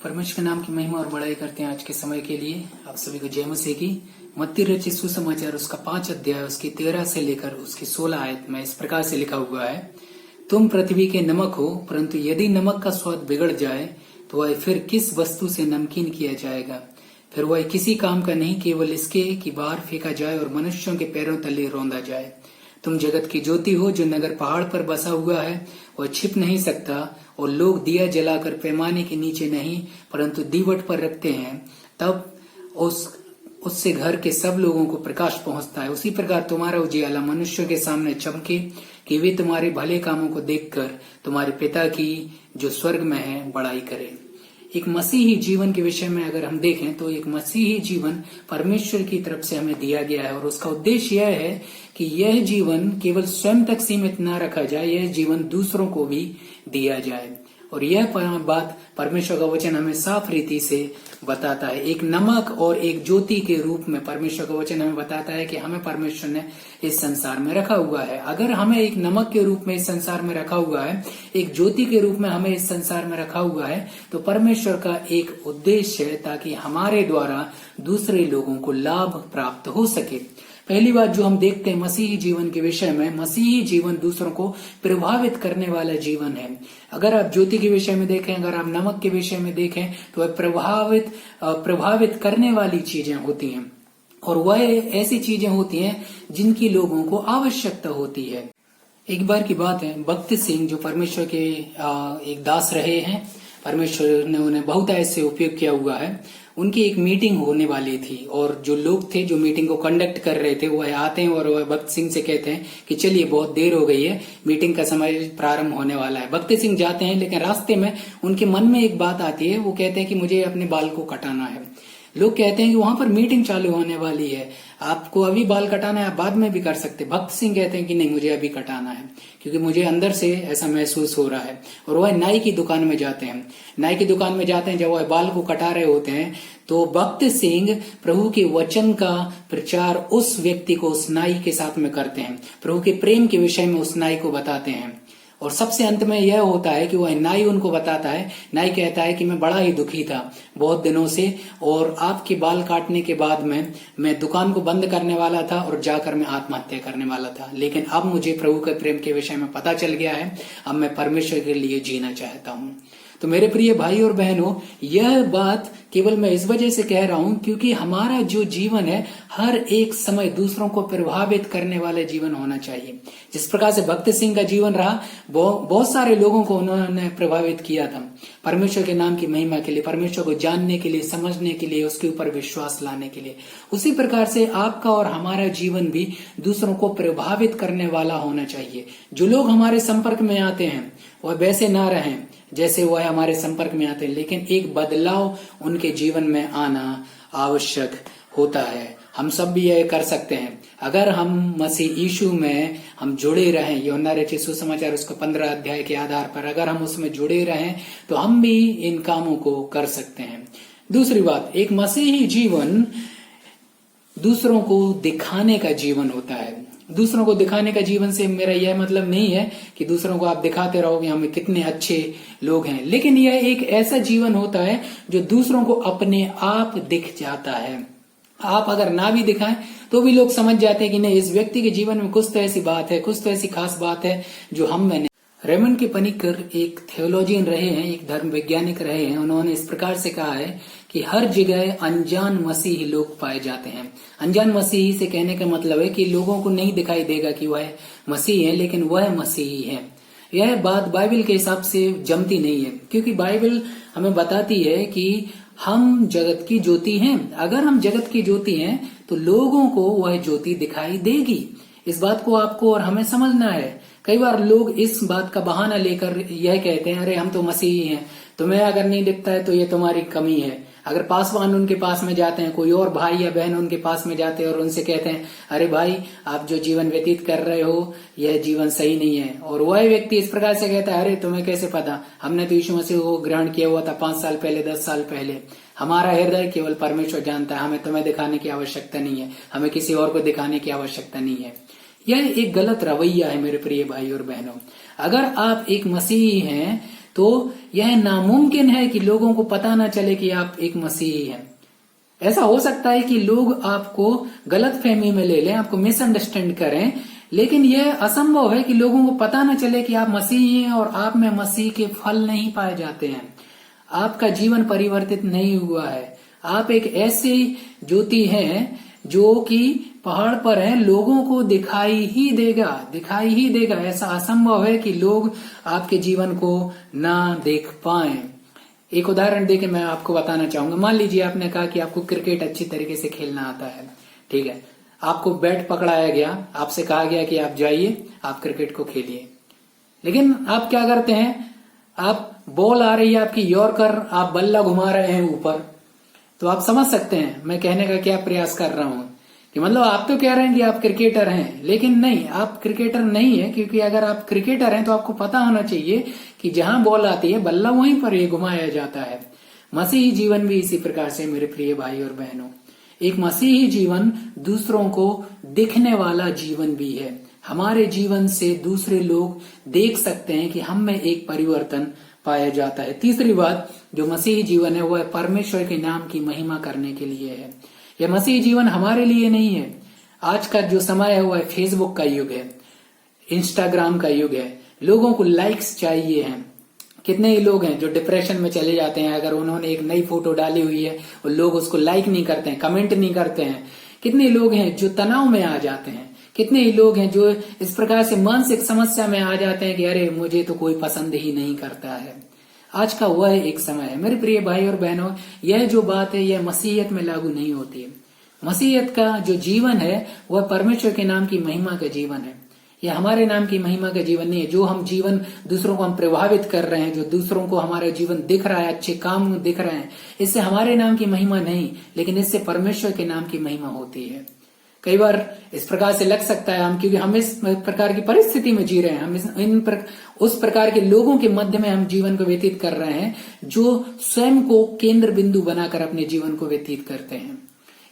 परमेश्वर के नाम की महिमा और बड़ाई करते हैं आज के समय के लिए। आप सभी को जय मसीह की। मत्ती रचित सुसमाचार उसका 5 अध्याय उसकी 13 से लेकर उसकी 16 आयत में इस प्रकार से लिखा हुआ है, तुम पृथ्वी के नमक हो, परंतु यदि नमक का स्वाद बिगड़ जाए तो वह फिर किस वस्तु से नमकीन किया जाएगा। फिर वह किसी काम का नहीं, केवल इसके कि बाहर फेंका जाए और मनुष्यों के पैरों तले रौंदा जाए। तुम जगत की ज्योति हो। जो नगर पहाड़ पर बसा हुआ है वह छिप नहीं सकता, और लोग दिया जलाकर पैमाने के नीचे नहीं परंतु दीवट पर रखते हैं, तब उससे घर के सब लोगों को प्रकाश पहुंचता है। उसी प्रकार तुम्हारा उजियाला मनुष्यों के सामने चमके, कि वे तुम्हारे भले कामों को देखकर तुम्हारे पिता की जो स्वर्ग में है बड़ाई करे। एक मसीही जीवन के विषय में अगर हम देखें तो एक मसीही जीवन परमेश्वर की तरफ से हमें दिया गया है, और उसका उद्देश्य यह है कि यह जीवन केवल स्वयं तक सीमित न रखा जाए, यह जीवन दूसरों को भी दिया जाए। और यह बात परमेश्वर का वचन हमें साफ रीति से बताता है। एक नमक और एक ज्योति के रूप में परमेश्वर का वचन हमें बताता है कि हमें परमेश्वर ने इस संसार में रखा हुआ है। अगर हमें एक नमक के रूप में इस संसार में रखा हुआ है, एक ज्योति के रूप में हमें इस संसार में रखा हुआ है, तो परमेश्वर का एक उद्देश्य है ताकि हमारे द्वारा दूसरे लोगों को लाभ प्राप्त हो सके। पहली बात जो हम देखते हैं मसीही जीवन के विषय में, मसीही जीवन दूसरों को प्रभावित करने वाला जीवन है। अगर आप ज्योति के विषय में देखें, अगर आप नमक के विषय में देखें, तो वह प्रभावित करने वाली चीजें होती हैं, और वह ऐसी चीजें होती हैं जिनकी लोगों को आवश्यकता होती है। एक बार की बात है, भक्त सिंह जो परमेश्वर के एक दास रहे हैं, परमेश्वर ने उन्हें बहुत ऐसे उपयोग किया हुआ है। उनकी एक मीटिंग होने वाली थी, और जो लोग थे जो मीटिंग को कंडक्ट कर रहे थे वह आते हैं और वह भक्त सिंह से कहते हैं कि चलिए बहुत देर हो गई है, मीटिंग का समय प्रारंभ होने वाला है। भक्त सिंह जाते हैं, लेकिन रास्ते में उनके मन में एक बात आती है। वो कहते हैं कि मुझे अपने बाल को कटाना है। लोग कहते हैं कि वहां पर मीटिंग चालू होने वाली है, आपको अभी बाल कटाना है, आप बाद में भी कर सकते। भक्त सिंह कहते हैं कि नहीं, मुझे अभी कटाना है, क्योंकि मुझे अंदर से ऐसा महसूस हो रहा है। और वह नाई की दुकान में जाते हैं। नाई की दुकान में जाते हैं, जब वह बाल को कटा रहे होते हैं तो भक्त सिंह प्रभु के वचन का प्रचार उस व्यक्ति को, उस नाई के साथ में करते हैं। प्रभु के प्रेम के विषय में उस नाई को बताते हैं। और सबसे अंत में यह होता है कि वह नाई उनको बताता है, नाई कहता है कि मैं बड़ा ही दुखी था बहुत दिनों से, और आपके बाल काटने के बाद में मैं दुकान को बंद करने वाला था और जाकर मैं आत्महत्या करने वाला था, लेकिन अब मुझे प्रभु के प्रेम के विषय में पता चल गया है। अब मैं परमेश्वर के लिए जीना चाहता हूँ। तो मेरे प्रिय भाई और बहनों, यह बात केवल मैं इस वजह से कह रहा हूं क्योंकि हमारा जो जीवन है हर एक समय दूसरों को प्रभावित करने वाला जीवन होना चाहिए। जिस प्रकार से भक्त सिंह का जीवन रहा, बहुत सारे लोगों को उन्होंने प्रभावित किया था परमेश्वर के नाम की महिमा के लिए, परमेश्वर को जानने के लिए, समझने के लिए, उसके ऊपर विश्वास लाने के लिए। उसी प्रकार से आपका और हमारा जीवन भी दूसरों को प्रभावित करने वाला होना चाहिए। जो लोग हमारे संपर्क में आते हैं वह वैसे ना रहें जैसे वह हमारे संपर्क में आते हैं, लेकिन एक बदलाव उनके जीवन में आना आवश्यक होता है। हम सब भी यह कर सकते हैं अगर हम मसीह यीशु में हम जुड़े रहें। यूहन्ना रचित सुसमाचार उसको 15 अध्याय के आधार पर अगर हम उसमें जुड़े रहें तो हम भी इन कामों को कर सकते हैं। दूसरी बात, एक मसीही जीवन दूसरों को दिखाने का जीवन होता है। दूसरों को दिखाने का जीवन से मेरा यह मतलब नहीं है कि दूसरों को आप दिखाते रहोगे हम कितने अच्छे लोग हैं, लेकिन यह एक ऐसा जीवन होता है जो दूसरों को अपने आप दिख जाता है। आप अगर ना भी दिखाएं तो भी लोग समझ जाते हैं कि नहीं, इस व्यक्ति के जीवन में कुछ तो ऐसी बात है, कुछ तो ऐसी खास बात है जो हम में नहीं। रेमंड के पनिकर एक थियोलॉजियन रहे हैं, एक धर्म वैज्ञानिक रहे हैं। उन्होंने इस प्रकार से कहा है कि हर जगह अनजान मसीही लोग पाए जाते हैं। अनजान मसीही से कहने का मतलब है कि लोगों को नहीं दिखाई देगा कि वह मसीही है, लेकिन वह मसीही है। यह बात बाइबल के हिसाब से जमती नहीं है, क्योंकि बाइबल हमें बताती है कि हम जगत की ज्योति हैं। अगर हम जगत की ज्योति हैं तो लोगों को वह ज्योति दिखाई देगी। इस बात को आपको और हमें समझना है। कई बार लोग इस बात का बहाना लेकर यह कहते हैं, अरे हम तो मसीही हैं, तुम्हें अगर नहीं दिखता है तो ये तुम्हारी कमी है। अगर पासवान उनके पास में जाते हैं, कोई और भाई या बहन उनके पास में जाते हैं और उनसे कहते हैं, अरे भाई आप जो जीवन व्यतीत कर रहे हो यह जीवन सही नहीं है, और वह व्यक्ति इस प्रकार से कहता है, अरे तुम्हें कैसे पता, हमने तो यीशु मसीह को ग्रहण किया हुआ था 5 साल पहले, 10 साल पहले। हमारा हृदय केवल परमेश्वर जानता है, हमें तुम्हें दिखाने की आवश्यकता नहीं है, हमें किसी और को दिखाने की आवश्यकता नहीं है। यह एक गलत रवैया है मेरे प्रिय भाई और बहनों। अगर आप एक मसीही हैं तो यह नामुमकिन है कि लोगों को पता ना चले कि आप एक मसीही हैं। ऐसा हो सकता है कि लोग आपको गलत फहमी में ले लें, आपको मिसअंडरस्टैंड करें, लेकिन यह असंभव है कि लोगों को पता न चले कि आप मसीही हैं और आप में मसीह के फल नहीं पाए जाते हैं। आपका जीवन परिवर्तित नहीं हुआ है। आप एक ऐसी ज्योति हैं जो कि पहाड़ पर है, लोगों को दिखाई ही देगा। ऐसा असंभव है कि लोग आपके जीवन को ना देख पाए। एक उदाहरण देके मैं आपको बताना चाहूंगा। मान लीजिए आपने कहा कि आपको क्रिकेट अच्छी तरीके से खेलना आता है, ठीक है। आपको बैट पकड़ाया गया, आपसे कहा गया कि आप जाइए, आप क्रिकेट को खेलिए, लेकिन आप क्या करते हैं, आप बॉल आ रही है आपकी यॉर्कर, आप बल्ला घुमा रहे हैं ऊपर। तो आप समझ सकते हैं मैं कहने का क्या प्रयास कर रहा हूं, कि मतलब आप तो कह रहे हैं कि आप क्रिकेटर हैं, लेकिन नहीं, आप क्रिकेटर नहीं है। क्योंकि अगर आप क्रिकेटर हैं तो आपको पता होना चाहिए कि जहां बॉल आती है बल्ला वहीं पर ही घुमाया जाता है। मसीही जीवन भी इसी प्रकार से मेरे प्रिय भाई और बहनों। एक मसीही जीवन दूसरों को दिखने वाला जीवन भी है। हमारे जीवन से दूसरे लोग देख सकते हैं कि हम में एक परिवर्तन पाया जाता है। तीसरी बात, जो मसीही जीवन है वह परमेश्वर के नाम की महिमा करने के लिए है। यह मसीही जीवन हमारे लिए नहीं है। आज का जो समय है वह फेसबुक का युग है, इंस्टाग्राम का युग है। लोगों को लाइक्स चाहिए हैं। कितने ही लोग हैं जो डिप्रेशन में चले जाते हैं अगर उन्होंने एक नई फोटो डाली हुई है और लोग उसको लाइक नहीं करते हैं, कमेंट नहीं करते हैं। कितने लोग हैं जो तनाव में आ जाते हैं। कितने ही लोग हैं जो इस प्रकार से मानसिक समस्या में आ जाते हैं कि अरे मुझे तो कोई पसंद ही नहीं करता है। आज का वह एक समय है मेरे प्रिय भाई और बहनों। यह जो बात है यह मसीहत में लागू नहीं होती है। मसीहत का जो जीवन है वह परमेश्वर के नाम की महिमा का जीवन है। यह हमारे नाम की महिमा का जीवन नहीं है। जो हम जीवन दूसरों को हम प्रभावित कर रहे हैं, जो दूसरों को हमारा जीवन दिख रहा है, अच्छे काम दिख रहे हैं, इससे हमारे नाम की महिमा नहीं, लेकिन इससे परमेश्वर के नाम की महिमा होती है। कई बार इस प्रकार से लग सकता है क्योंकि हम इस प्रकार की परिस्थिति में जी रहे हैं, हम उस प्रकार के लोगों के मध्य में हम जीवन को व्यतीत कर रहे हैं जो स्वयं को केंद्र बिंदु बनाकर अपने जीवन को व्यतीत करते हैं।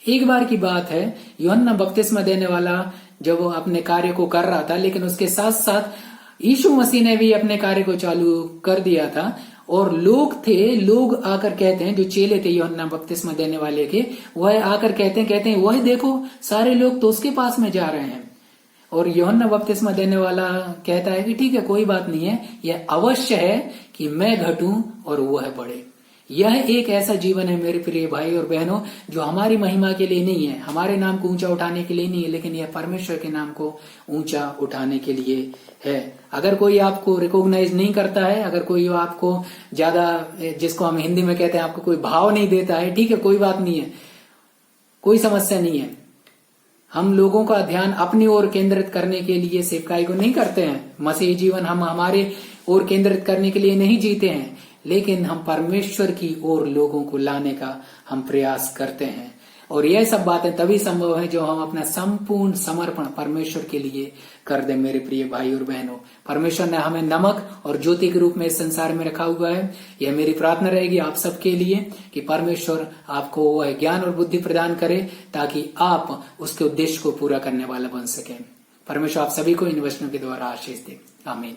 एक बार की बात है, यूहन्ना बपतिस्मा देने वाला जब वो अपने कार्य को कर रहा था, लेकिन उसके साथ साथ यीशु मसीह ने भी अपने कार्य को चालू कर दिया था। और लोग आकर कहते हैं, जो चेले थे यूहन्ना बपतिस्मा देने वाले के, वह आकर कहते हैं वह देखो सारे लोग तो उसके पास में जा रहे हैं। और यूहन्ना बपतिस्मा देने वाला कहता है कि ठीक है, कोई बात नहीं है, यह अवश्य है कि मैं घटूं और वह बढ़े। यह एक ऐसा जीवन है मेरे प्रिय भाई और बहनों जो हमारी महिमा के लिए नहीं है, हमारे नाम को ऊंचा उठाने के लिए नहीं है, लेकिन यह परमेश्वर के नाम को ऊंचा उठाने के लिए है। अगर कोई आपको रिकॉग्नाइज नहीं करता है, अगर कोई आपको ज्यादा, जिसको हम हिंदी में कहते हैं, आपको कोई भाव नहीं देता है, ठीक है, कोई बात नहीं है, कोई समस्या नहीं है। हम लोगों का ध्यान अपनी ओर केंद्रित करने के लिए सेवकाई को नहीं करते हैं। मसीही जीवन हम हमारे ओर केंद्रित करने के लिए नहीं जीते हैं, लेकिन हम परमेश्वर की ओर लोगों को लाने का हम प्रयास करते हैं। और यह सब बातें तभी संभव है जो हम अपना संपूर्ण समर्पण परमेश्वर के लिए कर दें। मेरे प्रिय भाई और बहनों, परमेश्वर ने हमें नमक और ज्योति के रूप में इस संसार में रखा हुआ है। यह मेरी प्रार्थना रहेगी आप सबके लिए कि परमेश्वर आपको वह ज्ञान और बुद्धि प्रदान करे ताकि आप उसके उद्देश्य को पूरा करने वाला बन सके। परमेश्वर आप सभी को इन वचनों के द्वारा आशीष दे। आमीन।